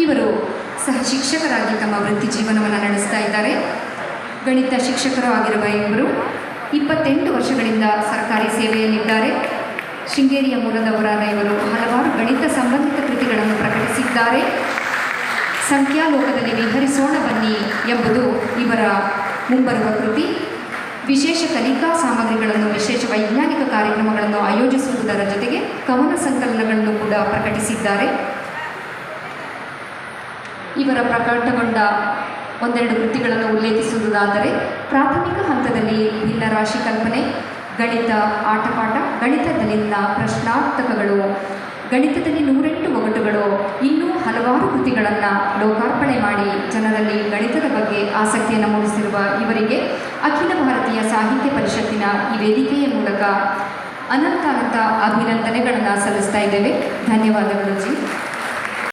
ಇವರು ಸಹ ಶಿಕ್ಷಕರಾಗಿ ತಮ್ಮ ವೃತ್ತಿ ಜೀವನವನ್ನು ನಡೆಸ್ತಾ ಇದ್ದಾರೆ. ಗಣಿತ ಶಿಕ್ಷಕರು ಆಗಿರುವ ಇವರು 28 ವರ್ಷಗಳಿಂದ ಸರ್ಕಾರಿ ಸೇವೆಯಲ್ಲಿದ್ದಾರೆ. ಶೃಂಗೇರಿಯ ಮೂಲದವರಾದ ಇವರು ಹಲವಾರು ಗಣಿತ ಸಂಬಂಧಿತ ಕೃತಿಗಳನ್ನು ಪ್ರಕಟಿಸಿದ್ದಾರೆ. ಸಂಖ್ಯಾಲೋಕದಲ್ಲಿ ವಿಹರಿಸೋಣ ಬನ್ನಿ ಎಂಬುದು ಇವರ ಮುಂಬರುವ ಕೃತಿ. ವಿಶೇಷ ಕಲಿಕಾ ಸಾಮಗ್ರಿಗಳನ್ನು, ವಿಶೇಷ ವೈಜ್ಞಾನಿಕ ಕಾರ್ಯಕ್ರಮಗಳನ್ನು ಆಯೋಜಿಸುವುದರ ಜೊತೆಗೆ ಕವನ ಸಂಕಲನಗಳನ್ನು ಕೂಡ ಪ್ರಕಟಿಸಿದ್ದಾರೆ. ಇವರ ಪ್ರಕಟಗೊಂಡ ಒಂದೆರಡು ಕೃತಿಗಳನ್ನು ಉಲ್ಲೇಖಿಸುವುದಾದರೆ, ಪ್ರಾಥಮಿಕ ಹಂತದಲ್ಲಿ ಭಿನ್ನರಾಶಿ ಕಲ್ಪನೆ, ಗಣಿತ ಆಟಪಾಠ, ಗಣಿತದಲ್ಲಿನ ಪ್ರಶ್ನಾರ್ಥಕಗಳು, ಗಣಿತದಲ್ಲಿ 108 ಒಗಟುಗಳು, ಇನ್ನೂ ಹಲವಾರು ಕೃತಿಗಳನ್ನು ಲೋಕಾರ್ಪಣೆ ಮಾಡಿ ಜನರಲ್ಲಿ ಗಣಿತದ ಬಗ್ಗೆ ಆಸಕ್ತಿಯನ್ನು ಮೂಡಿಸಿರುವ ಇವರಿಗೆ ಅಖಿಲ ಭಾರತೀಯ ಸಾಹಿತ್ಯ ಪರಿಷತ್ತಿನ ಈ ವೇದಿಕೆಯ ಮೂಲಕ ಅನಂತ ಅಭಿನಂದನೆಗಳನ್ನು ಸಲ್ಲಿಸ್ತಾ ಇದ್ದೇವೆ. ಧನ್ಯವಾದಗಳು ಜಿ.